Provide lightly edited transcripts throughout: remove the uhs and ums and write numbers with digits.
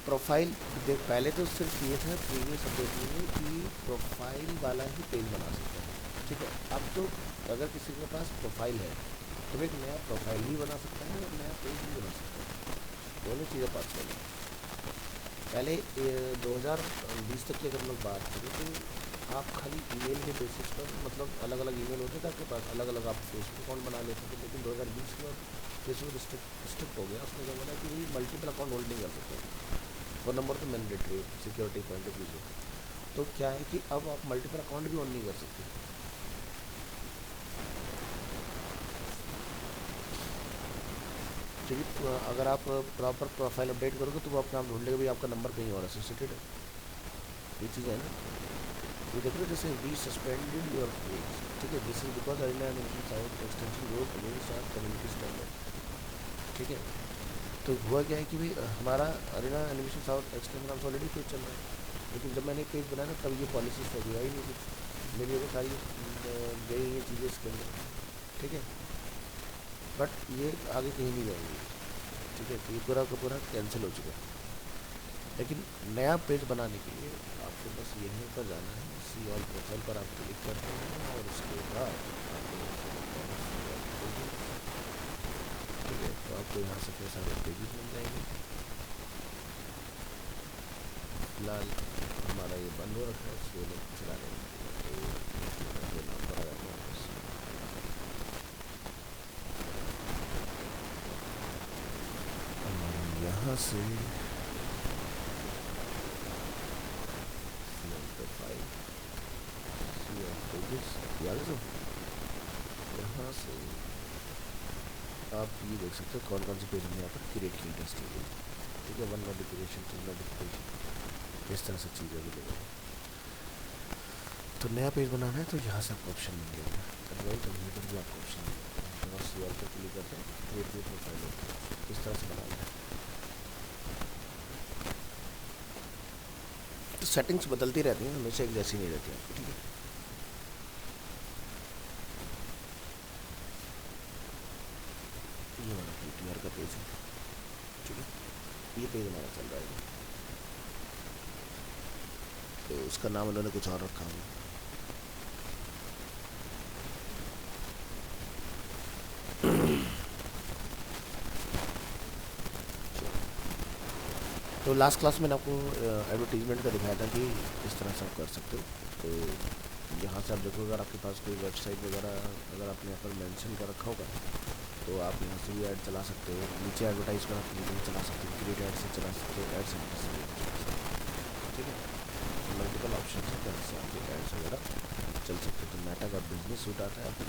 Profile देख, पहले तो सिर्फ ये था प्रीवियस अपडेट में कि प्रोफाइल वाला ही पेज बना सकता है, ठीक है। अब तो अगर किसी के पास प्रोफाइल है तो एक नया प्रोफाइल भी बना सकता है और नया पेज भी बना सकता है, दोनों चीज़ें पॉसिबल है। पहले 2020 तक की अगर लोग बात करें तो आप खाली ईमेल के बेसिस पर, मतलब अलग अलग ईमेल होते थे आपके पास, अलग अलग आप फेसबुक अकाउंट बना लेते थे। लेकिन 2020 के बाद फेसबुक स्ट्रिक्ट हो गया, उसने क्या बोला कि भाई मल्टीपल अकाउंट होल्ड नहीं कर सकते, फ़ोन नंबर तो mandatory security point of view से। तो क्या है कि अब आप मल्टीपल अकाउंट भी ऑन नहीं कर सकते, क्योंकि अगर आप प्रॉपर प्रोफाइल अपडेट करोगे तो वो अपना आप ढूंढ लेगा भी आपका नंबर कहीं और एसोसिएटेड है। ये चीज़ है ना, ये देख लो जैसे वी सस्पेंडेड योर पेज, ठीक है, this is because early extension road against our community standard, ठीक है। तो हुआ क्या है कि भाई हमारा अरेना एनिमेशन साउथ एक्सटेंशन नाम से ऑलरेडी पेज चल रहा है, लेकिन जब मैंने पेज बनाया ना तब ये पॉलिसीज फॉर आई नहीं थी, मेरी वो सारी गई ये चीज़ें इसके अंदर, ठीक है। बट ये आगे कहीं नहीं जाएंगी, ठीक है, तो ये पूरा का पूरा कैंसिल हो चुका है। लेकिन नया पेज बनाने के लिए आपको बस यहीं पर जाना है, सी ऑल प्रोफाइल पर आप क्लिक करते हैं और उसके बाद आपको यहाँ से मिलता है सी ऑल पेजेस, ठीक है। तो आपको यहाँ से फिर सारे पेजेस मिल जाएंगे। फिलहाल हमारा ये बंद हो रखा है, इसलिए लोग चला रहे हैं, तो नाम पर आ जाता है बस। यहाँ से प्रोफाइल सी ऑल पेजेस याद है, यहाँ से आप ये देख सकते हो कौन कौन से पेज हमने यहाँ पर क्रिएट किए टेस्ट के लिए, ठीक है। 1 नोटिफिकेशन, 2 नोटिफिकेशन, इस तरह से चीज़ें अवेलेबल है। तो नया पेज बनाना है तो यहाँ से आपको ऑप्शन मिल जाएगा, अदरवाइज कंप्यूटर भी आपको ऑप्शन मिल जाएगा, और सी ऑल पर क्लिक करते हैं, क्रिएट न्यू प्रोफाइल होता है, इस तरह से बनाना है। तो सेटिंग्स बदलती रहती हैं, हमेशा एक जैसी नहीं रहती आपकी, ठीक है। ये हमारा पीटीआर का पेज है, ठीक है, ये पेज हमारा चल रहा है। तो उसका नाम उन्होंने कुछ और रखा हुआ, तो लास्ट क्लास में आपको एडवर्टीजमेंट का दिखाया था कि इस तरह से आप कर सकते हो। तो यहाँ से आप देखो, अगर आपके पास कोई वेबसाइट वगैरह अगर आपने यहाँ पर मेंशन कर रखा होगा तो आप यहाँ से भी ऐड चला सकते हो, नीचे एडवर्टाइज का आप चला सकते हो, क्रिएट ऐड से चला सकते हो, ऐड सेंटर से चला सकते हो, ठीक है। तो मल्टीपल ऑप्शन है जहाँ से आपके एड्स वगैरह चल सकते हो। तो मेटा का बिजनेस सूट आता है आपको,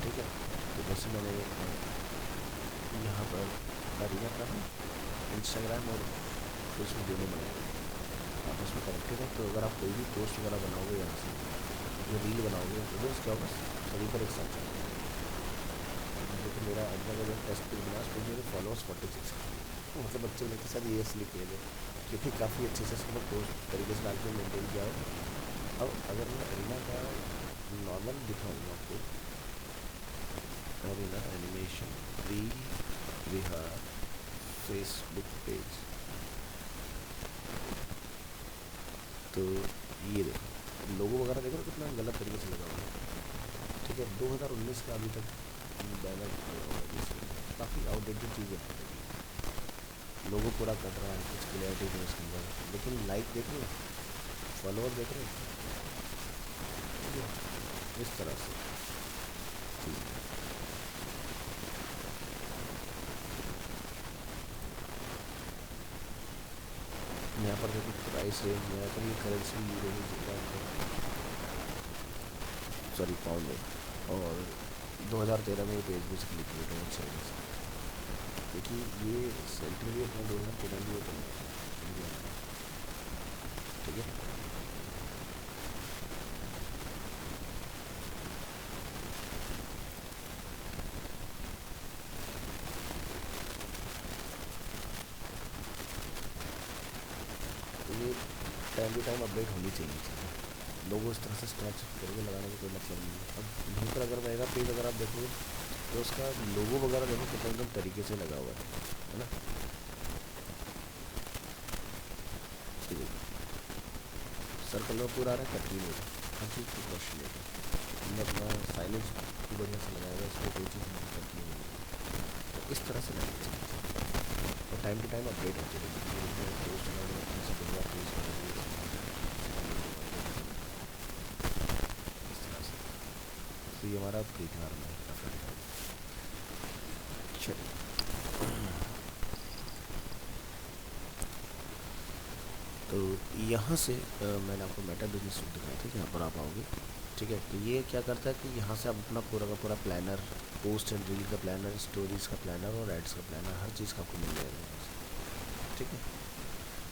ठीक है। तो जैसे मैंने यहाँ पर अरीना का इंस्टाग्राम और फेसबुक दोनों बनाए आपस में कनेक्टेड है। तो अगर आप कोई भी पोस्ट वगैरह बनाओगे, यहाँ से जो रील बनाओगे तो क्या होगा, सभी पर एक साथ चलेगा। देखो मेरा अगला का टेस्ट पेज बना, उस पेज में फॉलोअर्स 46 है, मतलब बच्चे ने के साथ ये असली पेज है, क्योंकि काफ़ी अच्छे से इसको पोस्ट तरीके से डाल के मेनटेन किया है। अब अगर मैं अरीना का नॉर्मल दिखाऊँगा आपको, अरीना एनिमेशन प्री बिहार फेसबुक पेज, तो ये देखो लोगो वगैरह देखो कितना गलत तरीके से लगा हुआ है, ठीक है। 2019 का अभी तक बैनर जिसमें काफ़ी आउटडेटेड चीज़ें हैं, लोगो पूरा कट रहा है, कुछ क्लियरिटी नहीं उसके अंदर, लेकिन लाइक देख रहे हो, फॉलोअर देख रहे हो, इस तरह से ठीक है। यहाँ पर देखो प्राइस रेंज में यहाँ पर ये करेंसी यूरो सॉरी पाउंड है, और 2013 में ये पेज भी क्लिक किया था अच्छा है, क्योंकि ये सेंट्रली अपना 2013 में ओपन हुआ, ठीक है। ये टाइम टू टाइम अपडेट होनी चाहिए चीज़ें, लोगों इस तरह से स्क्रैच करके लगाने का कोई मतलब नहीं है। अब यहीं पर अगर रहेगा पेज, अगर आप देखोगे तो उसका लोगो वगैरह देखो कितना एकदम तरीके से लगा हुआ है ना। कटती नहीं, सर्कल में पूरा आ रहा है, कट भी नहीं रहा, हर चीज़ प्रिकॉशन लेकर हमने अपना साइलेज भी बढ़िया से लगाया हुआ है, इसमें कोई चीज़ नहीं कटती नहीं है। तो इस तरह से लगनी चाहिए और टाइम टू टाइम अपडेट होते रहेंगे, पोस्ट बनाने में से बढ़िया पोस्ट करेंगे इस तरह से। तो ये हमारा ग्रीटिंग आर्म है अपना। चलिए तो यहाँ से मैंने आपको मेटा बिजनेस सूट दिखाया था, यहाँ पर आप आओगे, ठीक है। तो ये क्या करता है कि यहाँ से आप अपना पूरा का पूरा प्लानर, पोस्ट एंड रील का प्लानर, स्टोरीज़ का प्लानर और एड्स का प्लानर, हर चीज़ का आपको मिल जाएगा यहाँ से, ठीक है।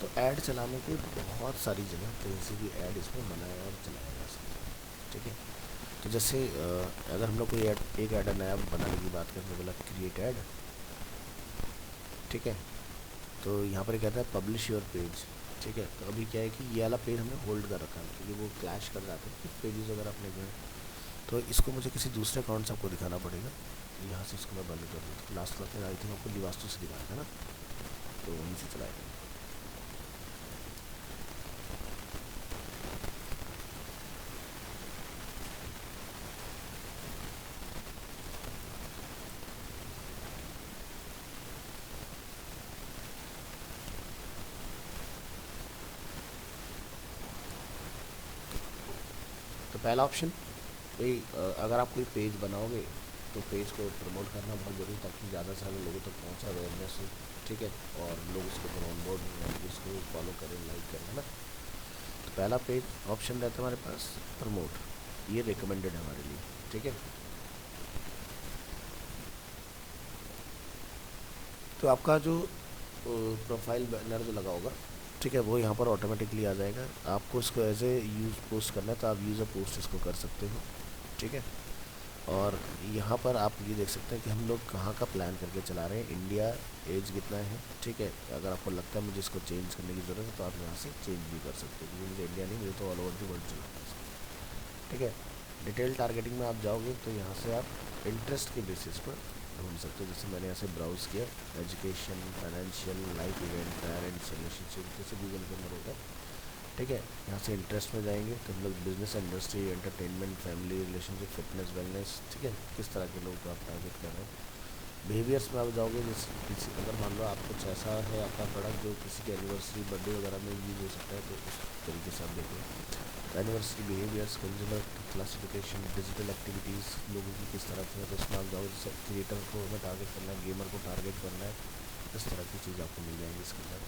तो ऐड चलाने की बहुत सारी जगह कहीं से भी ऐड इसमें बनाया और चलाया जा सकता है, ठीक है। तो जैसे अगर हम लोग कोई ऐड, एक ऐड नया बनाने की बात करें, बोला क्रिएट ऐड, ठीक है। तो यहाँ पर कहता है पब्लिश योर पेज, ठीक है। तो अभी क्या है कि ये वाला पेज हमने होल्ड कर रखा है क्योंकि वो क्लैश कर जाते हैं कुछ पेजेस अगर अपने गए, तो इसको मुझे किसी दूसरे अकाउंट से आपको दिखाना पड़ेगा। यहाँ से इसको मैं बंद कर दूँ। तो लास्ट क्लास में आई थिंक आपको लिवास्तु से दिखाया था ना, तो वहीं से चलाएगा। तो पहला ऑप्शन भाई, अगर आप कोई पेज बनाओगे तो पेज को प्रमोट करना बहुत ज़रूरी, ताकि ज़्यादा से ज़्यादा लोगों तक पहुँचा अवेयरनेस हो, ठीक है। और लोग उसको फिर ऑन बोर्ड हो, उसको फॉलो करें, लाइक करें, है ना। तो पहला पेज ऑप्शन रहता है हमारे पास प्रमोट, ये रिकमेंडेड है हमारे लिए, ठीक है। तो आपका जो प्रोफाइल बैनर जो लगा होगा, ठीक है, वो यहाँ पर ऑटोमेटिकली आ जाएगा। आपको इसको एज ए यूज़ पोस्ट करना है तो आप यूज़ अ पोस्ट इसको कर सकते हो, ठीक है। और यहाँ पर आप ये देख सकते हैं कि हम लोग कहाँ का प्लान करके चला रहे हैं, इंडिया, एज कितना है, ठीक है। अगर आपको लगता है मुझे इसको चेंज करने की ज़रूरत है तो आप यहाँ से चेंज भी कर सकते हो, क्योंकि मुझे इंडिया नहीं, मुझे तो ऑल ओवर द वर्ल्ड चलाना है, ठीक है। डिटेल टारगेटिंग में आप जाओगे तो यहाँ से आप इंटरेस्ट के बेसिस पर ढूंढ सकते हो। जैसे मैंने यहाँ से ब्राउज़ किया, education, financial, life event, parents, relationship, जैसे गूगल के अंदर होता है, ठीक है। यहाँ से इंटरेस्ट में जाएंगे तो हम लोग business, industry, entertainment, family, relationship, fitness, wellness, ठीक है, किस तरह के लोग आप टारगेट कर रहे हैं। बिहेवियर्स में आप जाओगे, जैसे किसी, अगर मान लो आप कुछ ऐसा है आपका प्रोडक्ट जो किसी की एनिवर्सरी, बर्थडे वगैरह में यूज़ हो सकता है, तो उस तरीके से आप देखो। तो anniversary, behaviours, consumer classification, digital activities लोगों की किस तरह से है, तो उसमें आप जाओगे। जैसे क्रिएटर को हमें टारगेट करना है, गेमर को टारगेट करना है, इस तरह की चीज़ आपको मिल जाएंगी इसके अंदर।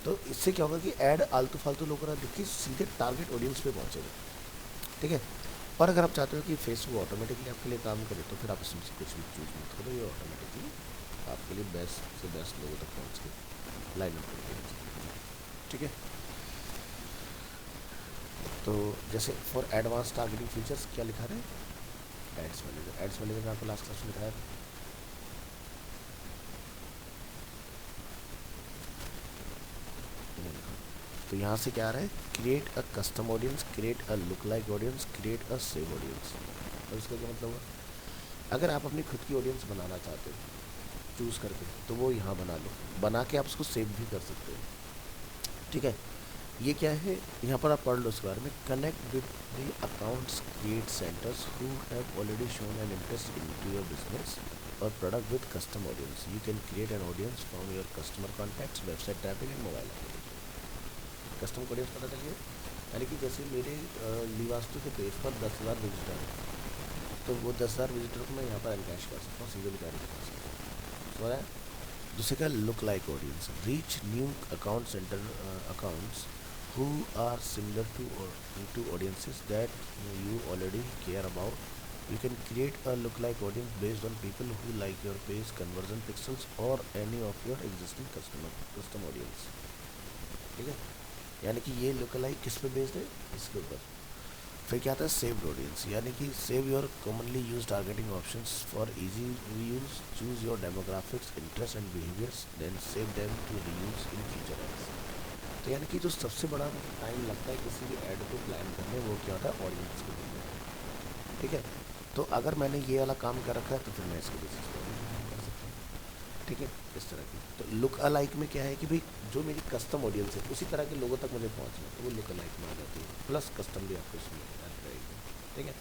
तो इससे क्या होगा कि ऐड आलतू फालतू लोगों का देखिए सीधे टारगेट ऑडियंस पे पहुंचेगा, ठीक है। और अगर आप चाहते हो कि फेसबुक ऑटोमेटिकली आपके लिए काम करे, तो फिर आप इसमें से कुछ भी चूज मत करो, ये ऑटोमेटिकली आपके लिए बेस्ट से बेस्ट लोगों तक पहुंच के लाइन अप करके रखेगा, ठीक है। तो जैसे फॉर एडवांस टारगेटिंग फीचर्स क्या लिखा रहे हैं, एड्स मैनेजर। एड्स मैनेजर में आपको लास्ट क्लास में लिखा है, तो यहाँ से क्या आ रहा है, create a custom audience, create a look like audience, create a save audience. और इसका क्या मतलब है, अगर आप अपनी खुद की ऑडियंस बनाना चाहते हो चूज़ करके, तो वो यहाँ बना लो, बना के आप उसको सेव भी कर सकते हो, ठीक है। ये क्या है, यहाँ पर आप पढ़ लो इसके बारे में। Connect with the accounts, create centers who have already shown an interest in to your business और product with custom audience. You can create an audience from your customer contacts, website traffic and mobile application. Customer audience पता चलिए, यानी कि जैसे मेरे लिवास्तु के page पर 10,000 visitor हैं, तो वो 10,000 विजिटर को मैं यहाँ पर एनकैश कर सकता हूँ, सीधे भी कर सकता हूँ, समझ आया। दूसरे का look like audience, reach new account centre accounts who are similar to audiences that you already care about. You can create a lookalike audience based on people who like your page, conversion pixels or any of your existing custom audience, ठीक है। यानी कि ये lookalike किस पे based है, इसके ऊपर। फिर क्या आता है सेव्ड ऑडियंस, यानी कि save your commonly use targeting options for easy reuse, choose your demographics, interest and behaviours, then save them to reuse in future ads. तो यानी कि जो सबसे बड़ा टाइम लगता है किसी भी ऐड को प्लान करने, वो क्या होता है, ऑडियंस को ढूंढना, ठीक है। तो अगर मैंने ये वाला काम कर रखा है तो फिर मैं इसके बेसिस पर कर सकता हूँ, ठीक है, इस तरह की। तो लुक अलाइक में क्या है कि भाई जो मेरी कस्टम ऑडियंस है उसी तरह के लोगों तक मुझे पहुंचना है, तो वो लुक अलाइक में आ जाती है, प्लस कस्टम भी आपको इसमें ऐड रहेगी। ठीक है,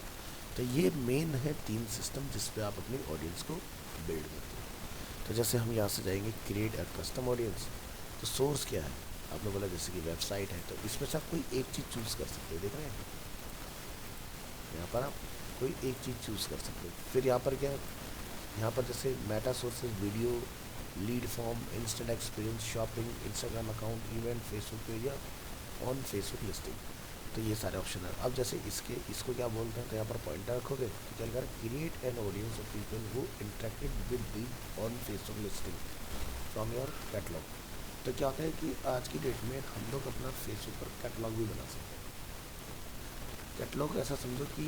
तो ये मेन है 3 सिस्टम जिस पे आप अपनी ऑडियंस को बिल्ड करते हो। तो जैसे हम यहाँ से जाएंगे क्रिएट अ कस्टम ऑडियंस, तो सोर्स क्या है आपने बोला, जैसे कि वेबसाइट है, तो इसमें से आप कोई एक चीज़ चूज़ कर सकते हो, देख रहे हैं यहाँ पर आप कोई एक चीज़ चूज़ कर सकते हो। फिर यहाँ पर क्या है, यहाँ पर जैसे Meta sources, video, lead form, instant experience, shopping, Instagram account, event, Facebook page या ऑन फेसबुक लिस्टिंग, तो ये सारे ऑप्शन है। अब जैसे इसको क्या बोलते हैं, तो यहाँ पर पॉइंटर रखोगे तो क्या लिखा है, create an audience of people who interacted with the on Facebook listing from your catalogue. तो क्या होता है कि आज की डेट में हम लोग अपना फेसबुक पर कैटलॉग भी बना सकते हैं। कैटलॉग ऐसा समझो कि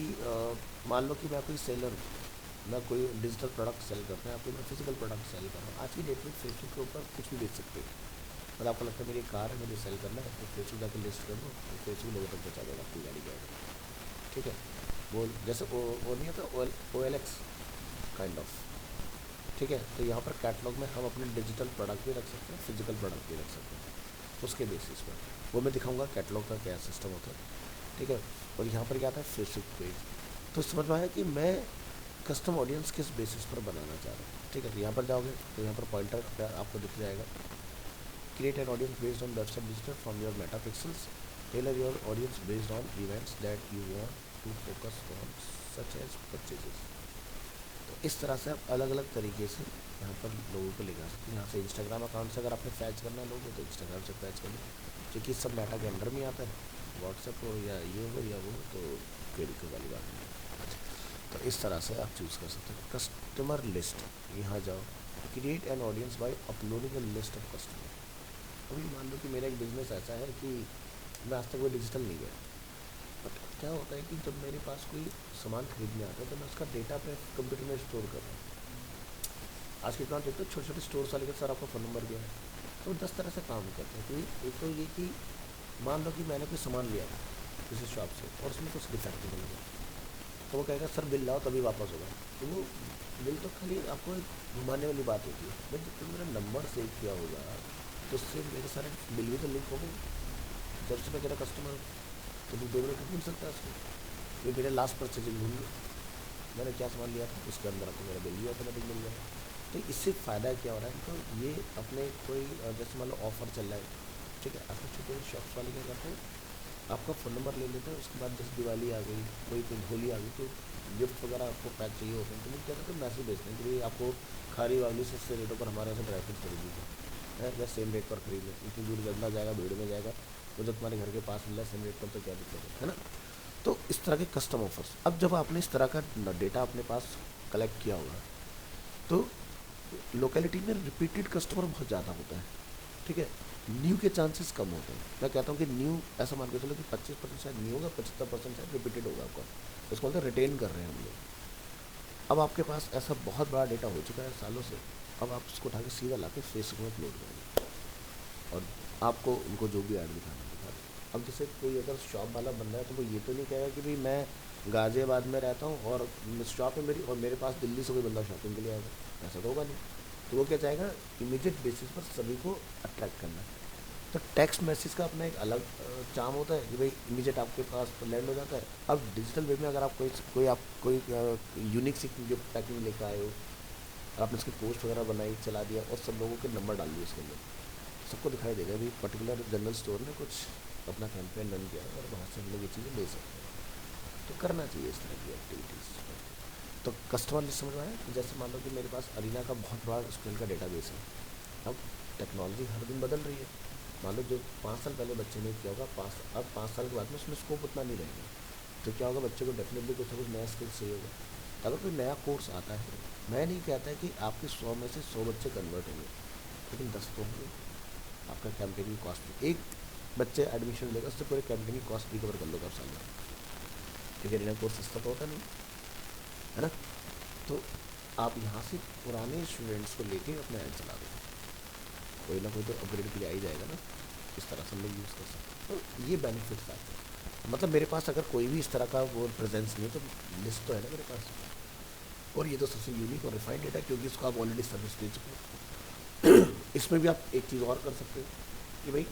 मान लो कि मैं कोई सेलर हूँ, मैं कोई डिजिटल प्रोडक्ट सेल करता है, आपको मैं फिजिकल प्रोडक्ट सेल कर रहा हूँ। आज की डेट में फेसबुक के ऊपर कुछ भी बेच सकते हो, मतलब आपको लगता है मेरी कार है, मुझे सेल करना है, तो फेसबुक जाकर लिस्ट कर दो, तो फेसबुक लोगों तक पहुँचा देगा आपकी गाड़ी का। ठीक है, वो जैसे वो नहीं होता OLX काइंड ऑफ। ठीक है, तो यहाँ पर कैटलॉग में हम अपने डिजिटल प्रोडक्ट भी रख सकते हैं, फिजिकल प्रोडक्ट भी रख सकते हैं, उसके बेसिस पर वो मैं दिखाऊंगा कैटलॉग का क्या सिस्टम होता है। ठीक है, और यहाँ पर क्या आता है, फेसबुक पेज। तो समझ में आया कि मैं कस्टम ऑडियंस किस बेसिस पर बनाना चाह रहा हूँ। ठीक है, तो यहाँ पर जाओगे तो यहाँ पर पॉइंटर आपको दिख जाएगा, create an audience based on website visitor from your Meta pixels, tailor your audience based on events that you want to focus on such as purchases. तो इस तरह से आप अलग अलग तरीके से यहाँ पर लोगों को लेकर सकते हैं। यहाँ से इंस्टाग्राम अकाउंट से अगर आपने फैच करना है लोगों तो इंस्टाग्राम से फैच कर लो, क्योंकि सब मेटा के अंडर में आता है, व्हाट्सएप हो या ये हो या वो, तो कोई दिक्कत वाली बात नहीं है। तो इस तरह से आप चूज़ कर सकते हो। कस्टमर लिस्ट, यहाँ जाओ, create an audience by uploading a list of customer. अभी मान लो कि मेरा एक बिज़नेस ऐसा है कि मैं आज तक वो डिजिटल नहीं गया, बट क्या होता है कि जब मेरे पास कोई सामान खरीदने आता है तो मैं उसका डेटा अपने कंप्यूटर में स्टोर कर रहा हूँ। आज के काम देखते हो छोटे छोटे स्टोर्स वाले के, सर आपका फ़ोन नंबर क्या है, तो 10 तरह से काम करते हैं। तो एक तो ये कि मान लो कि मैंने कोई सामान लिया किसी शॉप से और उसमें कुछ डिफेक्ट निकल गया, तो वो कहेगा सर बिल लाओ तभी वापस होगा। तो वो बिल तो खाली आपको एक घुमाने वाली बात होती है, बट जब मेरा नंबर सेव किया होगा तो उससे मेरे सारे बिल भी तो लिंक हो गए। जब से मैं तेरा कस्टमर हूँ तो तू 2 मिनट मिल सकता है उसको, ये मेरे लास्ट परचेजिंग ढूंढ लो, मैंने क्या सामान लिया था उसके अंदर आपको मेरा बिल भी ऑटोमेटिक मिल जाएगा। तो इससे फ़ायदा क्या हो रहा है, तो ये अपने कोई जैसे मान लो ऑफर चल रहा है, ठीक है, आपको छोटे शॉप्स वाले क्या करते हैं, आपका फ़ोन नंबर ले लेते हैं, उसके बाद जैसे दिवाली आ गई, कोई होली आ गई, तो गिफ्ट वगैरह आपको पैक चाहिए होते हैं, तो वो क्या करते हैं, मैसेज भेजते हैं कि भाई आपको खारी वाली सस्ते रेटों पर हमारे यहाँ से ड्राई फ्रूट खरीद लीजिए है, या सेम रेट पर खरीद लें, इतनी दूर गंदा जाएगा, भीड़ में जाएगा, वो जब तुम्हारे घर के पास मिल रहा है सेम रेट पर, तो क्या दिक्कत है ना। तो इस तरह के कस्टम ऑफर्स, अब जब आपने इस तरह का डेटा अपने पास कलेक्ट किया होगा तो लोकेलिटी में रिपीटेड कस्टमर बहुत ज़्यादा होता है। ठीक है, न्यू के चांसेस कम होते हैं। मैं कहता हूँ कि न्यू ऐसा मान के चलो कि 25% शायद न्यू होगा, 75% शायद रिपीटेड होगा आपका, उसको बोलते हैं रिटेन कर रहे हैं हम लोग। अब आपके पास ऐसा बहुत बड़ा डेटा हो चुका है सालों से, अब आप उसको उठा के सीधा ला के फेसबुक में अपलोड करेंगे और आपको उनको जो भी ऐड दिखाना दिखा दें। अब जैसे कोई अगर शॉप वाला बंदा है तो वो ये तो नहीं कहेगा कि भाई मैं गाज़ियाबाद में रहता हूँ और शॉप है मेरी और मेरे पास दिल्ली से कोई बंदा शॉपिंग के लिए आएगा, ऐसा तो होगा नहीं। तो वो क्या चाहेगा, इमीडिएट बेसिस पर सभी को अट्रैक्ट करना है। तो टेक्स्ट मैसेज का अपना एक अलग चार्म होता है कि भाई इमीडिएट आपके पास लैंड हो जाता है। अब डिजिटल वे में अगर आप कोई यूनिक सी गिफ्ट पैकिंग लेकर आए हो और आपने उसकी पोस्ट वगैरह बनाई, चला दिया और सब लोगों के नंबर डाल दिए उसके अंदर, सबको दिखाई देगा भाई पर्टिकुलर जनरल स्टोर ने कुछ अपना कैंपेन रन किया और वहाँ से हम लोग ये चीज़ें ले सकते हैं। तो करना चाहिए इस तरह की एक्टिविटीज़। तो कस्टमर लिस्ट समझ में आया, तो जैसे मान लो कि मेरे पास अरीना का बहुत बड़ा स्टूडेंट का डेटाबेस है। अब टेक्नोलॉजी हर दिन बदल रही है, मान लो जो 5 साल पहले बच्चे ने किया होगा, अब 5 साल के बाद में उसमें स्कोप उतना नहीं रहेगा। तो क्या होगा, बच्चे को डेफिनेटली कुछ ना कुछ नया स्किल चाहिए होगा। अगर कोई नया कोर्स आता है, मैं नहीं कहता कि आपके 100 में से 100 बच्चे कन्वर्ट होंगे, लेकिन 10 तो होंगे। आपका कैंपेन की कॉस्ट, एक बच्चे एडमिशन लेगा उससे पूरे कैंपेन की कॉस्ट रिकवर कर लो आप साल में, क्योंकि अरीना कोर्स सस्ता तो होता नहीं है ना। तो आप यहाँ से पुराने स्टूडेंट्स को लेके अपना ऐड चला दो, कोई ना कोई तो अपग्रेड के लिए आ ही जाएगा ना। इस तरह से हम लोग यूज़ कर सकते हैं, तो ये बेनिफिट्स आते हैं। मतलब मेरे पास अगर कोई भी इस तरह का वो प्रेजेंस नहीं है तो लिस्ट तो है ना मेरे पास, और ये तो सबसे यूनिक और रिफाइंड डेटा, क्योंकि इसको आप ऑलरेडी सर्विस दे चुके हो। इसमें भी आप एक चीज़ और कर सकते हो कि भाई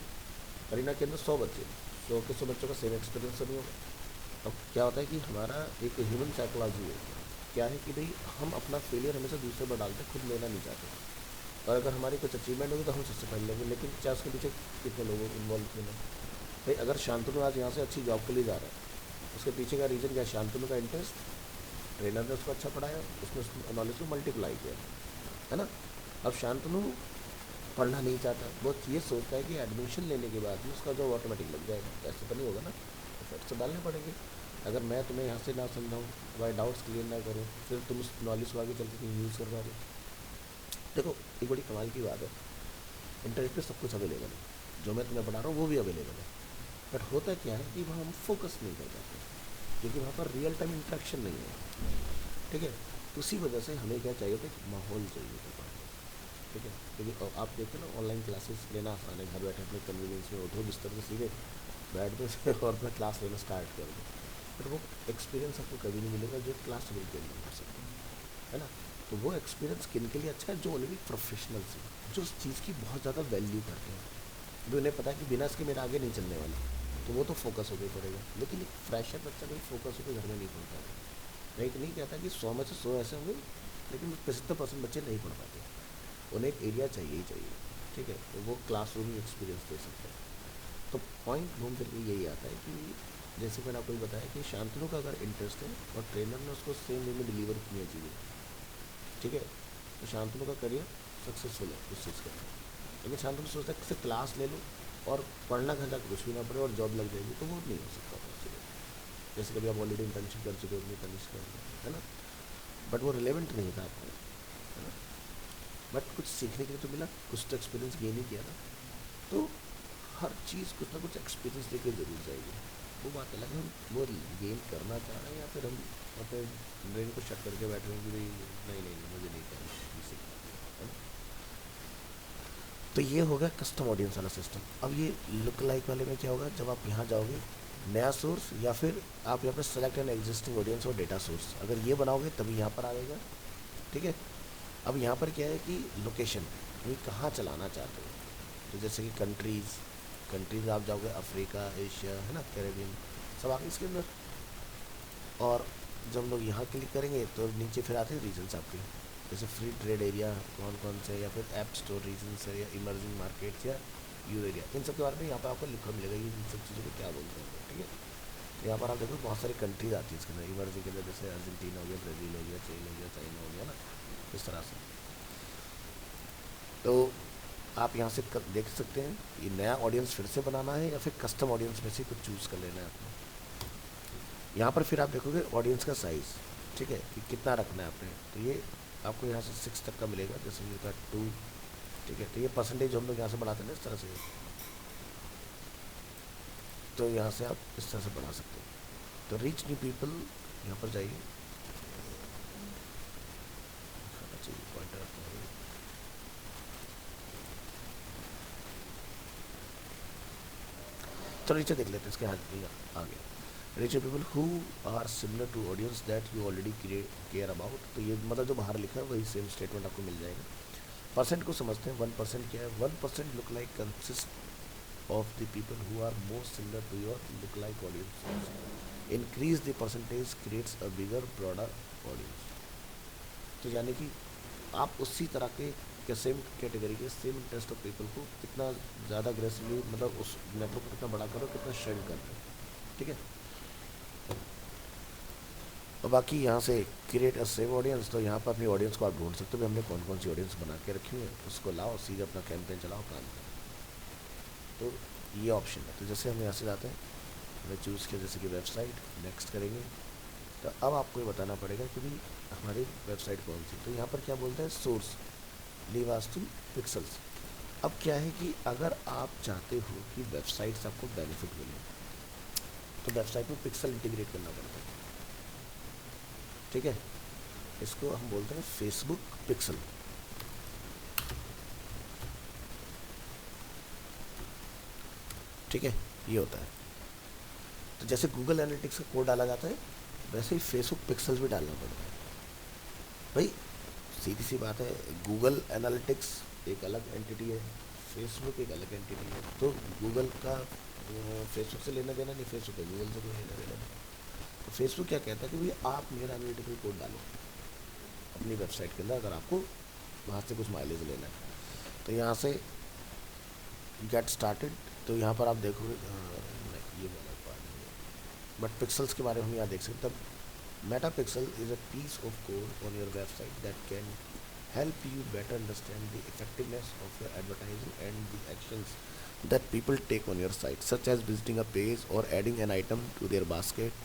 अरीना के अंदर 100 बच्चे, 100 के 100 बच्चों का सेम एक्सपीरियंस तो नहीं होगा। अब क्या होता है कि हमारा एक ह्यूमन साइकोलॉजी है, क्या है कि भाई हम अपना फेलियर हमेशा दूसरे पर डालते हैं, खुद लेना नहीं चाहते। और अगर हमारी कुछ अचीवमेंट होगी तो हम सबसे पहले लेंगे, लेकिन क्या उसके पीछे कितने लोगों को इन्वॉल्व किए हैं। भाई अगर शांतनु आज यहाँ से अच्छी जॉब के लिए जा रहा है, उसके पीछे का रीज़न क्या है? शांतनु का इंटरेस्ट, ट्रेनर ने उसको अच्छा पढ़ाया, उसने उस नॉलेज को मल्टीप्लाई किया, है ना। अब शांतनु पढ़ना नहीं चाहता, वो ये सोचता है कि एडमिशन लेने के बाद भी उसका जॉब ऑटोमेटिक लग जाएगा। ऐसे तो नहीं होगा ना, एफर्ट्स तो डालने पड़ेंगे। अगर मैं तुम्हें यहाँ से ना समझाऊँ, तुम्हारे डाउट्स क्लियर ना करूँ, फिर तुम उस नॉलेज को आगे चल के कहीं यूज़ कर पा रहे हो। देखो एक बड़ी कमाल की बात है, इंटरनेट पे सब कुछ अवेलेबल है, जो मैं तुम्हें पढ़ा रहा हूँ वो भी अवेलेबल है, बट होता क्या है कि वहाँ हम फोकस नहीं कर पाते, क्योंकि वहाँ पर रियल टाइम इंट्रैक्शन नहीं है। ठीक है, तो उसी वजह से हमें क्या चाहिए होता है कि माहौल चाहिए होता है पढ़ने। ठीक है, क्योंकि आप देखते ना ऑनलाइन क्लासेस लेना आसान है, घर बैठे अपने कन्वीनियंस में उठो बिस्तर में सीधे बैठ दो और अपना क्लास लेना स्टार्ट कर दो, बट वो एक्सपीरियंस आपको कभी नहीं मिलेगा जो क्लास रूम के अंदर कर सकते हैं, है ना। तो वो एक्सपीरियंस किन के लिए अच्छा है? जो ऑलरेडी प्रोफेशनल्स हैं, जो उस चीज़ की बहुत ज़्यादा वैल्यू करते हैं, जो उन्हें पता है कि बिना इसके मेरा आगे नहीं चलने वाला, तो वो तो फोकस होकर पड़ेगा। लेकिन एक फ्रेशर बच्चा कोई फोकस होकर घर में नहीं पढ़ पाता। मैं तो नहीं कहता कि 100 में से 100 ऐसे होंगे, लेकिन 75% बच्चे नहीं पढ़ पाते, उन्हें एक एरिया चाहिए ही चाहिए। ठीक है, तो वो क्लासरूम ही एक्सपीरियंस दे सकते हैं। तो पॉइंट घूम फिर के यही आता है कि जैसे मैंने आपको बताया कि शांतनु का अगर इंटरेस्ट है और ट्रेनर ने उसको सेम वे में डिलीवर किया चीज़ें, ठीक है, तो शांतनु का करियर सक्सेसफुल है उस चीज़ का। लेकिन शांतनु सोचता है कि सिर्फ क्लास ले लो और पढ़ना घर जाकर कुछ भी ना पड़े और जॉब लग जाएगी, तो वो नहीं हो सकता पॉसिबल। जैसे कभी आप ऑलरेडी इंटर्नशिप कर चुके हो अपनी तनिष्क कर, है ना, बट वो रिलेवेंट नहीं था आपको, है ना। बट कुछ सीखने के लिए तो मिला, कुछ तो एक्सपीरियंस गेन ही किया ना। तो हर चीज़ कुछ ना कुछ एक्सपीरियंस देकर जरूर जाएगी। वो बात अलग है, हम वो गेन करना चाह रहे हैं या फिर हम अपने ब्रेन को शट करके बैठे हैं कि भाई नहीं नहीं नहीं मुझे नहीं करना, है ना। तो ये होगा कस्टम ऑडियंस वाला सिस्टम। अब ये लुक लाइक वाले में क्या होगा? जब आप यहाँ जाओगे, नया सोर्स या फिर आप यहाँ पर सेलेक्ट एन एग्जिस्टिंग ऑडियंस और डेटा सोर्स, अगर ये बनाओगे तभी यहाँ पर आएगा। ठीक है, अब यहाँ पर क्या है कि लोकेशन, अभी कहाँ चलाना चाहते हो। तो जैसे कि कंट्रीज़ आप जाओगे, अफ्रीका, एशिया, है ना, कैरेबियन, सब आगे इसके अंदर। और जब लोग यहाँ क्लिक करेंगे तो नीचे फिर आते हैं रीजन्स आपके, जैसे फ्री ट्रेड एरिया कौन कौन से, या फिर ऐप स्टोर रीजन्स है, या इमर्जिंग मार्केट्स, या यू एरिया, इन सब के बारे में यहाँ पर आपको लिखा मिलेगा ये इन सब चीज़ों को क्या बोलते हैं। ठीक है, तो यहाँ पर आप देखो बहुत सारी कंट्रीज आती है इसके अंदर, इमर्जिंग के अंदर, जैसे अर्जेंटीना हो गया, ब्राज़ील हो गया, चीन हो गया, चाइना हो गया ना, इस तरह से। तो आप यहाँ से देख सकते हैं ये नया ऑडियंस फिर से बनाना है या फिर कस्टम ऑडियंस में से कुछ चूज़ कर लेना है आपको। यहाँ पर फिर आप देखोगे ऑडियंस का साइज़, ठीक है, कि कितना रखना है आपने। तो ये आपको यहाँ से 6 तक का मिलेगा, जैसे मिलता 2। ठीक है, तो ये परसेंटेज हम लोग यहाँ से बढ़ाते हैं ना इस तरह से, तो यहाँ से आप इस तरह से बढ़ा सकते हैं। तो रीच न्यू पीपल, यहाँ पर जाइए, चलो नीचे देख लेते हैं इसके आगे। Reach people who are similar to audience that you already care about, तो ये मतलब जो बाहर लिखा है वही सेम स्टेटमेंट आपको मिल जाएगा। परसेंट को समझते हैं, 1% क्या है? 1% lookalike consist of the people who are more similar to your lookalike audience. Increase the percentage creates a bigger broader audience. तो यानी कि आप उसी तरह के सेम कैटेगरी के सेम इंटरेस्ट ऑफ पीपल को कितना ज़्यादा अग्रेसिवली, मतलब उस नेटवर्क को कितना बड़ा करो, कितना शेड कर दो। ठीक है, और बाकी यहाँ से क्रिएट अ सेम ऑडियंस, तो यहाँ पर अपनी ऑडियंस को आप ढूंढ सकते हो, हमने कौन कौन सी ऑडियंस बना के रखी है, उसको लाओ सीधे अपना कैंपेन चलाओ, काम करो। तो ये ऑप्शन है। तो जैसे हम यहाँ से जाते हैं, हमने चूज़ किया जैसे कि वेबसाइट, नेक्स्ट करेंगे। तो अब आपको ये बताना पड़ेगा कि भाई हमारी वेबसाइट कौन सी। तो यहाँ पर क्या बोलता है? सोर्स लीवास्तु पिक्सल्स। अब क्या है कि अगर आप चाहते हो कि वेबसाइट से आपको बेनिफिट मिले, तो वेबसाइट में पिक्सल इंटीग्रेट करना पड़ता है। ठीक है, इसको हम बोलते हैं फेसबुक पिक्सल। ठीक है, ये होता है। तो जैसे गूगल एनालिटिक्स का कोड डाला जाता है, वैसे ही फेसबुक पिक्सल्स भी डालना पड़ता है। भाई सीधी सी बात है, गूगल एनालिटिक्स एक अलग एंटिटी है, फेसबुक एक अलग एंटिटी है। तो गूगल का फेसबुक से लेना देना नहीं, फेसबुक का गूगल से कोई लेना देना नहीं। तो फेसबुक क्या कहता है कि भैया आप मेरा एनालिटिकल कोड डालो अपनी वेबसाइट के अंदर, अगर आपको वहाँ से कुछ माइलेज लेना है। तो यहाँ से गेट स्टार्टेड, तो यहाँ पर आप देखोगे ये वाला पार्ट, बट पिक्सल्स के बारे में हम यहाँ देख सकते हैं। Meta pixel is a piece of code on your website that can help you better understand the effectiveness of your advertising and the actions that people take on your site, such as visiting a page or adding an item to their basket.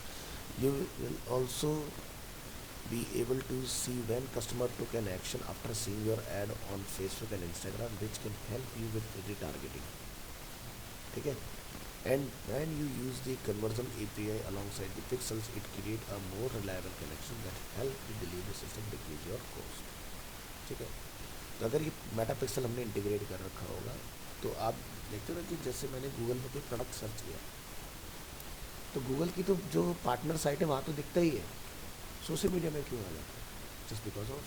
You will also be able to see when customer took an action after seeing your ad on Facebook and Instagram, which can help you with retargeting. ठीक है? And when you use the conversion API alongside the pixels, it create a more reliable connection that help the delivery system decrease your cost. ठीक है? तो अगर ये Meta pixel हमने integrate कर रखा होगा, तो आप देखते हो ना कि जैसे मैंने गूगल में कोई प्रोडक्ट सर्च किया, तो गूगल की तो जो पार्टनर साइट है वहाँ तो दिखता ही है, सोशल मीडिया में क्यों आ जाता है? Just because of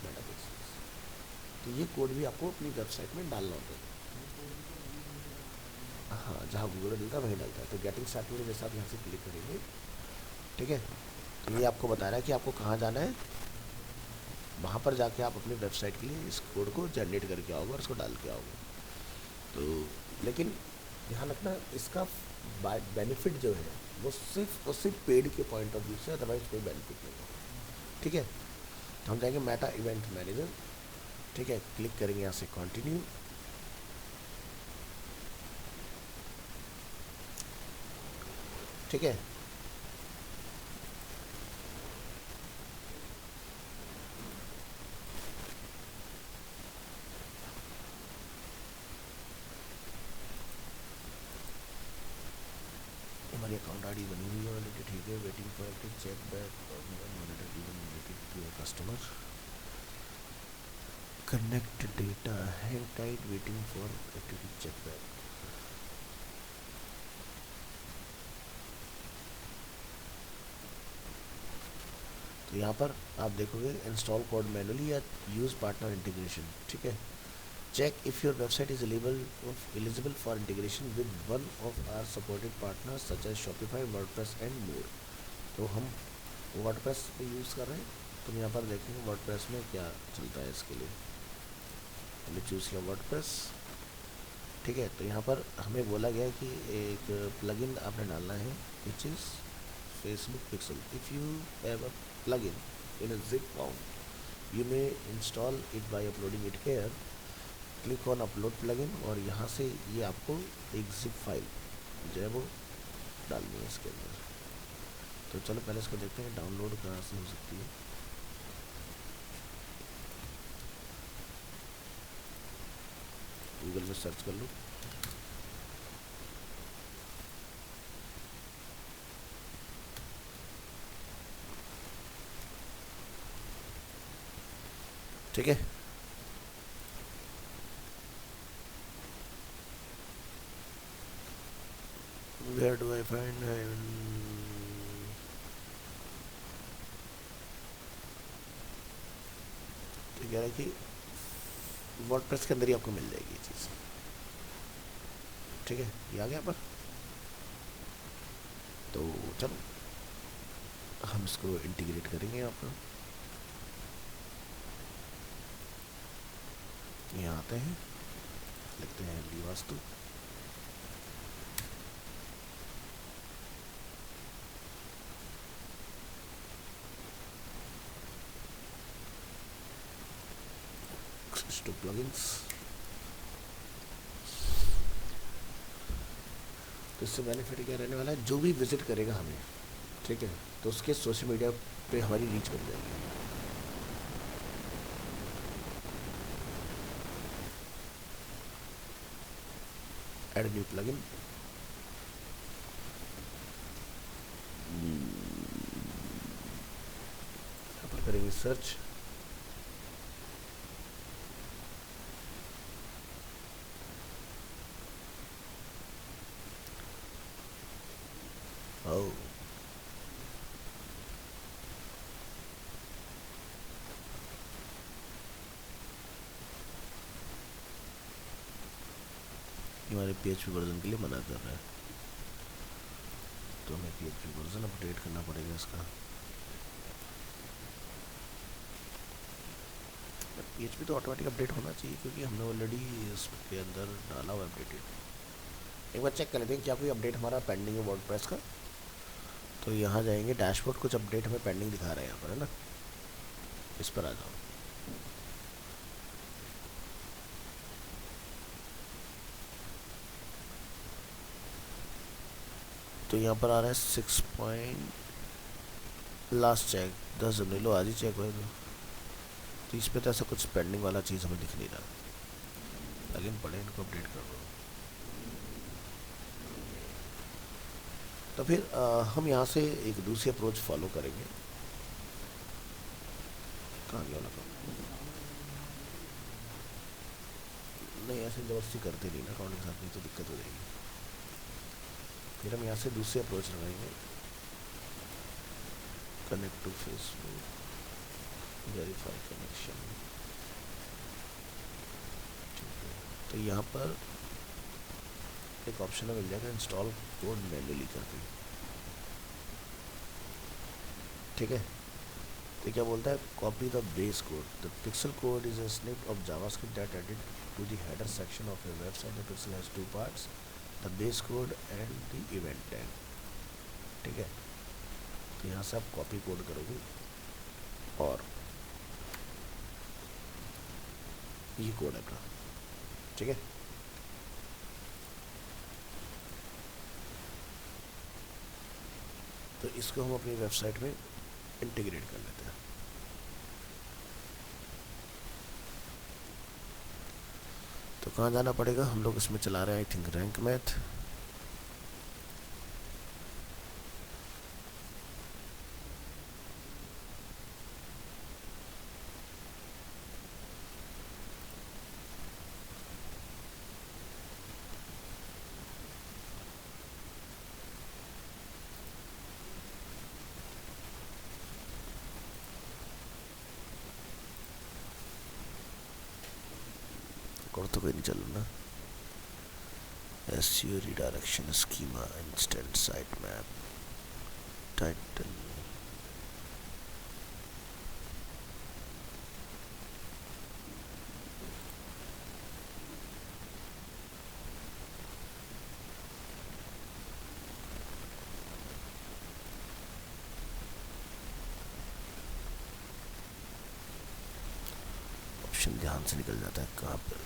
Meta pixels. तो ये कोड भी आपको अपनी वेबसाइट में डालना होता है। हाँ, जहाँ गूगल डलता है वहीं डलता है। तो गेटिंग स्टार्टेड में जैसे आप यहाँ से क्लिक करेंगे, ठीक है, तो ये आपको बता रहा है कि आपको कहाँ जाना है। वहाँ पर जाके आप अपनी वेबसाइट के लिए इस कोड को जनरेट करके आओगे और इसको डाल के आओगे। तो लेकिन ध्यान रखना, इसका बेनिफिट जो है वो सिर्फ पेड के पॉइंट ऑफ व्यू से, अदरवाइज कोई बेनिफिट नहीं है। ठीक है? तो हम जाएंगे मेटा इवेंट मैनेजर, ठीक है, क्लिक करेंगे यहाँ से कंटिन्यू। ठीक है, हमारी अकाउंट आईडी बनी हुई है ऑलरेडी, ठीक है। Waiting for active check back monitor even related to your customer, connect data, hang tight, waiting for active check back. तो यहाँ पर आप देखोगे इंस्टॉल कोड मैनुअली या यूज़ पार्टनर इंटीग्रेशन। ठीक है, check if your website is eligible for integration with one of our supported partners such as Shopify, WordPress and more. तो हम वर्डप्रेस पे यूज़ कर रहे हैं, तो यहाँ पर देखेंगे वर्डप्रेस में क्या चलता है। इसके लिए हमने चूज़ किया वर्डप्रेस। ठीक है, तो यहाँ पर हमें बोला गया कि एक प्लगइन आपने डालना है which is Facebook Pixel. If you have a plugin in a zip form, you may install it by uploading it here. Click on upload plugin और यहाँ से ये आपको एक zip फाइल जो है वो डालनी है इसके अंदर। तो चलो पहले इसको देखते हैं डाउनलोड कहाँ से हो सकती है। गूगल में सर्च कर लो। ठीक है, वेयर डू आई फाइंड, तो कह रहा है कि वर्डप्रेस के अंदर ही आपको मिल जाएगी ये चीज़। ठीक है, ये आ गया पर। तो चलो हम इसको इंटीग्रेट करेंगे यहाँ पर। यहाँ आते हैं, लिखते हैं लीवास्तु। प्लगइन्स, तो इससे बेनिफिट क्या रहने वाला है, जो भी विजिट करेगा हमें, ठीक है, तो उसके सोशल मीडिया पे हमारी रीच बन जाएगी। ऐड न्यू प्लगइन, यहाँ पर करेंगे सर्च। Oh. ये हमारे PHP वर्जन के लिए मना कर रहा है, तो हमें PHP वर्जन अपडेट करना पड़ेगा इसका। PHP तो ऑटोमेटिक अपडेट होना चाहिए क्योंकि हमने ऑलरेडी इसके अंदर डाला हुआ अपडेटेड। एक बार चेक कर लेते हैं क्या कोई अपडेट हमारा पेंडिंग है वर्डप्रेस का। तो यहाँ जाएंगे, डैशबोर्ड, कुछ अपडेट हमें पेंडिंग दिखा रहे हैं यहाँ पर, है ना। इस पर आ जाओ। तो यहाँ पर आ रहा है 6 पॉइंट लास्ट चेक 10 जनवरी, लो आज ही चेक हुआ। तो इस पर तो ऐसा कुछ पेंडिंग वाला चीज़ हमें दिख नहीं रहा। अगेन पढ़े, इनको अपडेट कर दो। तो फिर हम यहाँ से एक दूसरी अप्रोच फॉलो करेंगे। कहाँ गया वाला काम? नहीं, ऐसे जबरदस्ती करते नहीं ना अकाउंट के साथ, नहीं तो दिक्कत हो जाएगी। फिर हम यहाँ से दूसरी अप्रोच लगाएंगे, connect to Facebook, verify connection. तो यहाँ पर एक ऑप्शन मिल जाएगा, इंस्टॉल कोड मैन्युअली करके। ठीक है, तो क्या बोलता है, copy the base code. The pixel code is a snip of JavaScript that added to the header section of your website. The pixel has two parts, the base code and the event tag. ठीक है, तो यहाँ से आप copy code करोगे और ये code है अपना। ठीक है, तो इसको हम अपनी वेबसाइट में इंटीग्रेट कर लेते हैं। तो कहाँ जाना पड़ेगा, हम लोग इसमें चला रहे हैं आई थिंक रैंक मैथ। और तो कोई नहीं चल रहा ना। SEO redirection schema, instant sitemap, title। Option ध्यान से निकल जाता है कहाँ पर,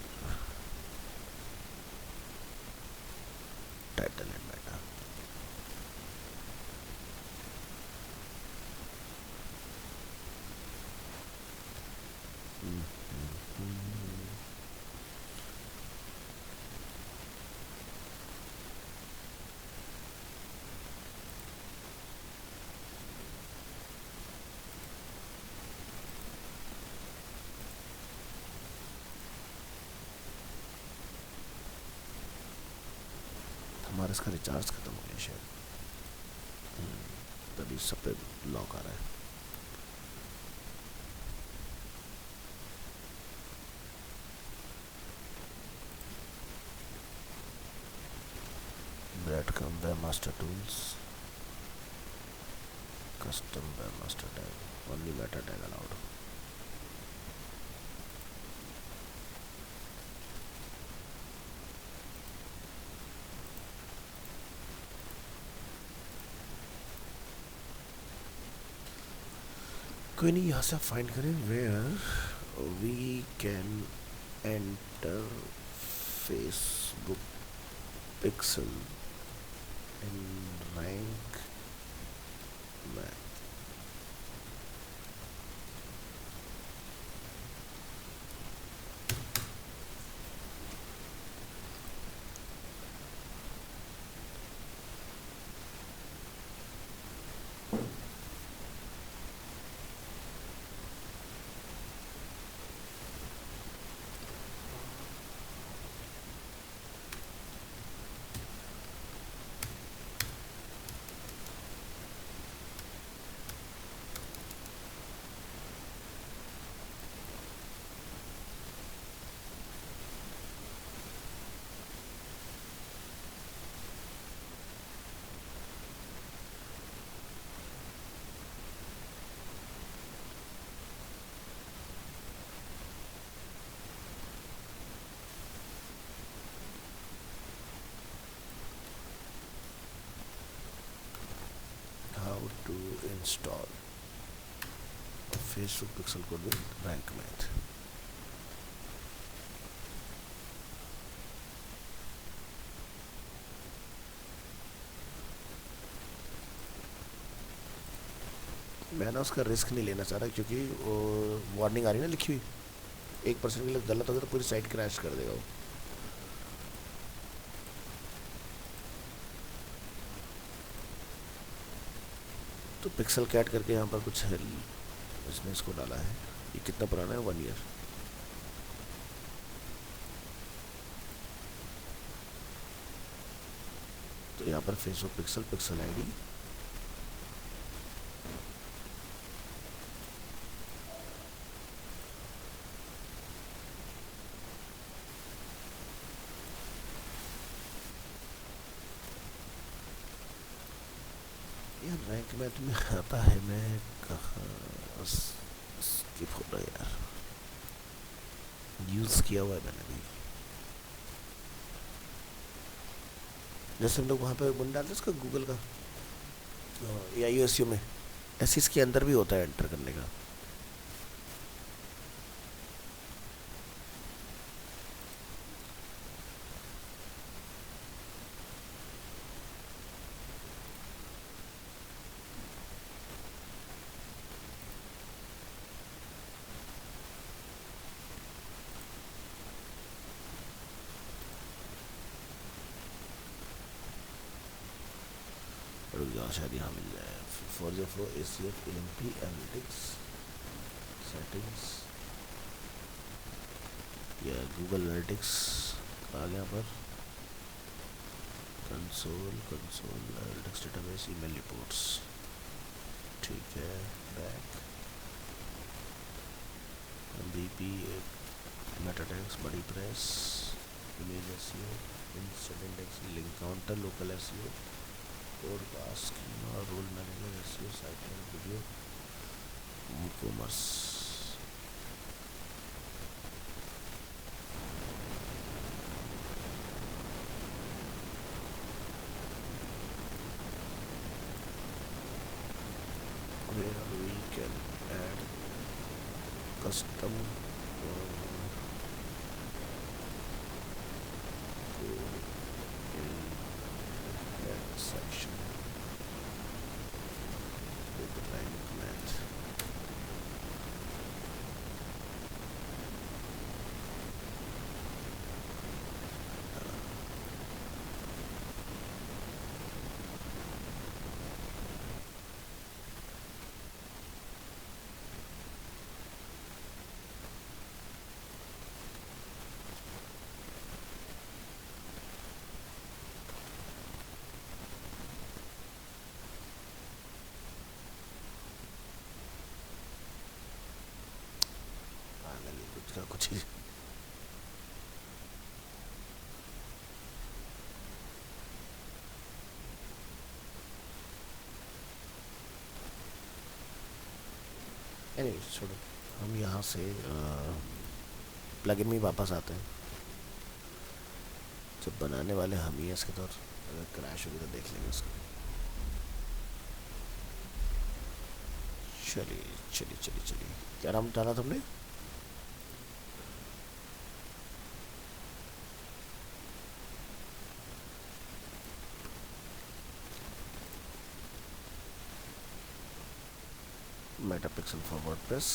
टाइटल एंड मेटा। हमारा इसका रिचार्ज खत्म हो गया शायद, तभी सब पे लॉक आ रहा है। Breadcrumb webmaster tools, custom webmaster tag, only meta tag allowed. कोई नहीं, यहाँ से आप फाइंड करें where we can enter Facebook pixel in Rank Math. Install Facebook pixel code with Rank Math. मैं ना उसका रिस्क नहीं लेना चाह रहा क्योंकि वो वार्निंग आ रही है ना लिखी हुई, 1% के लिए गलत हो गया तो पूरी साइट क्रैश कर देगा वो। तो पिक्सल कैट करके यहाँ पर कुछ है, इसने इसको डाला है। ये कितना पुराना है, 1 ईयर। तो यहाँ पर फेसबुक पिक्सल पिक्सल आईडी, यार रैंक मैथ में आता है, मैं कहाँ स्किप हो रहा है यार, यूज़ किया हुआ है मैंने भी। जैसे हम लोग वहाँ पे बन डालते उसका गूगल का या यूएसयू में, ऐसे इसके अंदर भी होता है एंटर करने का। रुक जाओ, शायद यहाँ मिल जाए। फॉर जो flow ACF AMP analytics settings या गूगल एनालिटिक्स आ गया पर console analytics database email reports, ठीक है। बैक MVP मेटा टैग्स बड़ी press image SEO instant index link counter local SEO podcast और role manager SEO site and video e-commerce. where we can add custom code in that section with rank math। कुछ का कुछ ही। Anyways छोड़ो, हम यहाँ से plugin में वापस आते हैं। जब बनाने वाले हम ही हैं इसके, तो अगर क्रैश होगी तो देख लेंगे उसको। चलिए चलिए चलिए चलिए, क्या नाम डाला तुमने? मेटापिक्सल फॉर वर्डप्रेस।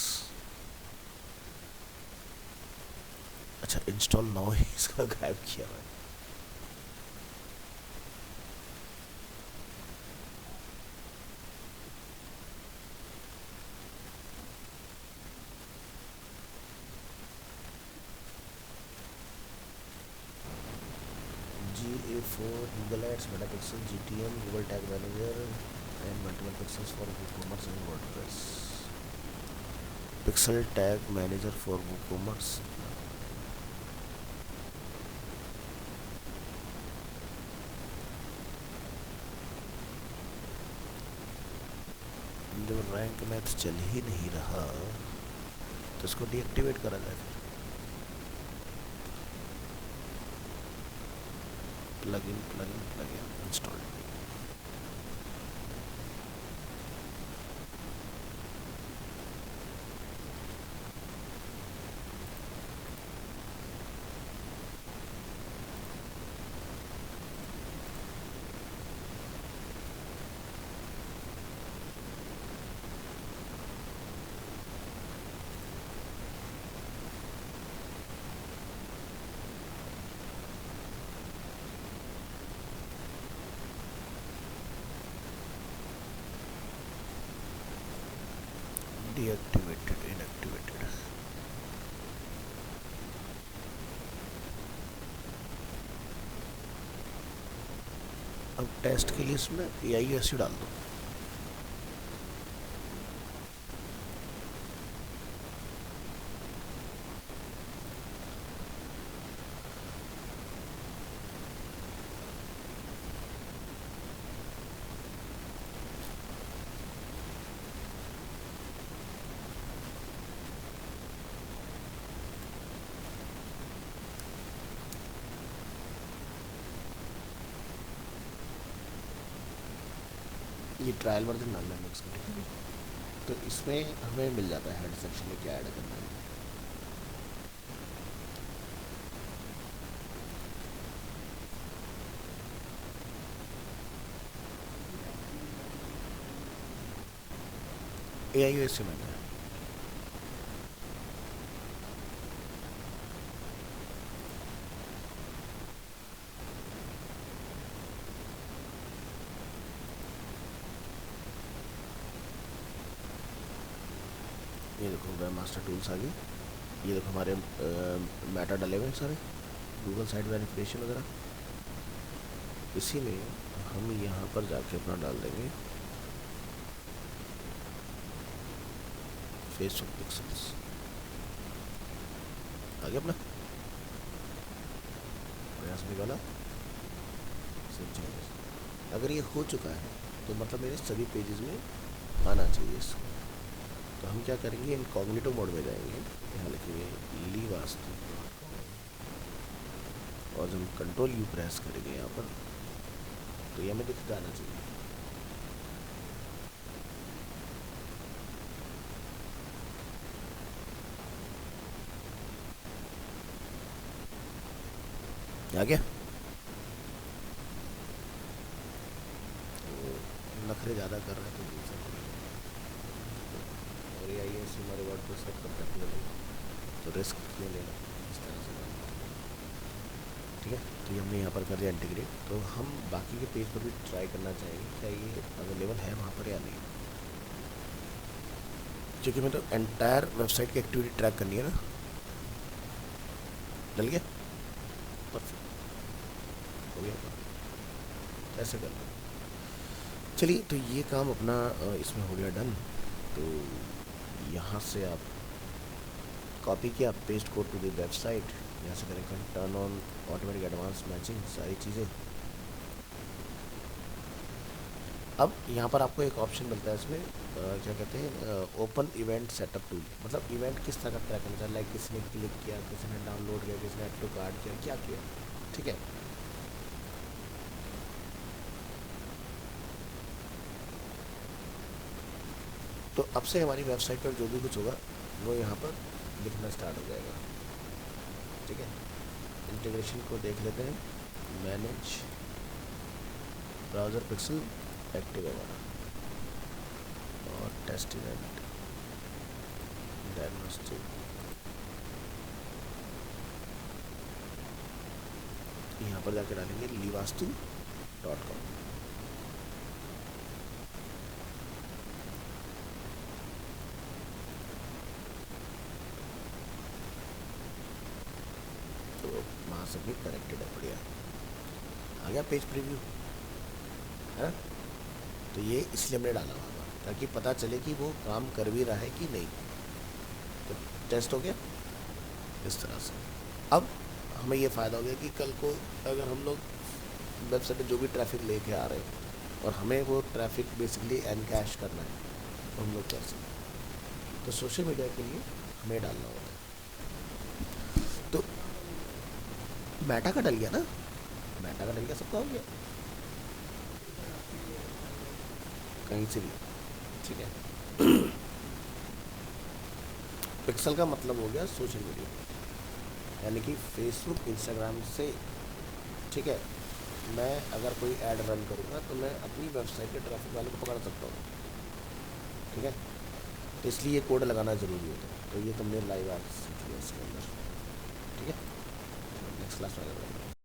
अच्छा, इंस्टॉल नाउ ही इसका गायब किया हुआ है। GA4 Google Ads, Metapixel, GTM, Google Tag Manager, and multiple pixels for WooCommerce and WordPress. Pixel Tag Manager for WooCommerce. जब रैंक मैथ चल ही नहीं रहा तो इसको डीएक्टिवेट करा जाए। Plugin install. Deactivated, inactivated. अब टेस्ट के लिए इसमें AISU डाल दो। ये ट्रायल वर्जन डालना है मिक्स करके, तो इसमें हमें मिल जाता है हेड सेक्शन में क्या ऐड करना है। AISU में है। ये देखो वेब मास्टर टूल्स आ गए। ये देखो हमारे मेटा डले हुए हैं सारे, गूगल साइट वेरिफिकेशन वगैरह। इसी में हम यहाँ पर जाके अपना डाल देंगे फेसबुक पिक्सल्स। आगे अपना प्रयास निकाला सेव चेंजेस। अगर ये हो चुका है तो मतलब मेरे सभी पेजेस में आना चाहिए इसको। तो हम क्या करेंगे, इनकॉग्निटो मोड में जाएंगे, यहाँ लिखेंगे ली वास्तु, और जब हम कंट्रोल यू प्रेस करेंगे यहाँ पर तो ये हमें दिख जाना चाहिए। आ गया। तो नखरे ज़्यादा कर रहे हैं तो दूसरा और ये आइए हमारे वर्ड को सब परफेक्ट हो तो रिस्क क्यों लेना इस तरह से। ठीक है, तो ये हमने यहाँ पर कर दिया इंटीग्रेट। तो हम बाकी के पेज पर भी ट्राई करना चाहेंगे क्या ये अवेलेबल है वहाँ पर या नहीं, क्योंकि मैं तो एंटायर वेबसाइट की एक्टिविटी ट्रैक करनी है ना। डल गया, परफेक्ट हो गया, ऐसे कर लो। चलिए, तो ये काम अपना इसमें हो गया डन। तो यहाँ से आप कॉपी किया, paste code to the website, यहाँ से करें turn on automatic advance matching, सारी चीज़ें। अब यहाँ पर आपको एक ऑप्शन मिलता है इसमें, क्या कहते हैं, ओपन इवेंट सेटअप टूल। मतलब इवेंट किस तरह का ट्रैक करना चाहिए, लाइक किसी ने क्लिक किया, किसी ने डाउनलोड किया, किसी ने ऐड टू कार्ड किया, क्या किया। ठीक है, तो अब से हमारी वेबसाइट पर जो भी कुछ होगा वो यहाँ पर लिखना स्टार्ट हो जाएगा। ठीक है, इंटीग्रेशन को देख लेते हैं। मैनेज ब्राउज़र पिक्सल एक्टिव है हमारा, और टेस्ट इवेंट डायग्नोस्टिक, यहाँ पर जाकर डालेंगे livastu.com। तो वहाँ से भी कनेक्टेड है, बढ़िया आ गया पेज प्रीव्यू है। तो ये इसलिए हमने डाला हुआ ताकि पता चले कि वो काम कर भी रहा है कि नहीं। तो टेस्ट हो गया इस तरह से। अब हमें ये फ़ायदा हो गया कि कल को अगर हम लोग वेबसाइट पे जो भी ट्रैफिक लेके आ रहे हैं और हमें वो ट्रैफिक बेसिकली एनकैश करना है तो हम लोग कर सकते। तो सोशल मीडिया के लिए हमें डालना होता है। तो मेटा का डल गया ना, मेटा का डल गया, सबका हो गया कहीं से भी। ठीक है, पिक्सल का मतलब हो गया सोशल मीडिया, यानी कि फेसबुक इंस्टाग्राम से। ठीक है, मैं अगर कोई ऐड रन करूँगा तो मैं अपनी वेबसाइट के ट्रैफिक वाले को पकड़ सकता हूँ। ठीक है, तो इसलिए ये कोड लगाना ज़रूरी होता है। तो ये तुमने लाइव आज सीख लिया इसके अंदर। ठीक है, नेक्स्ट क्लास में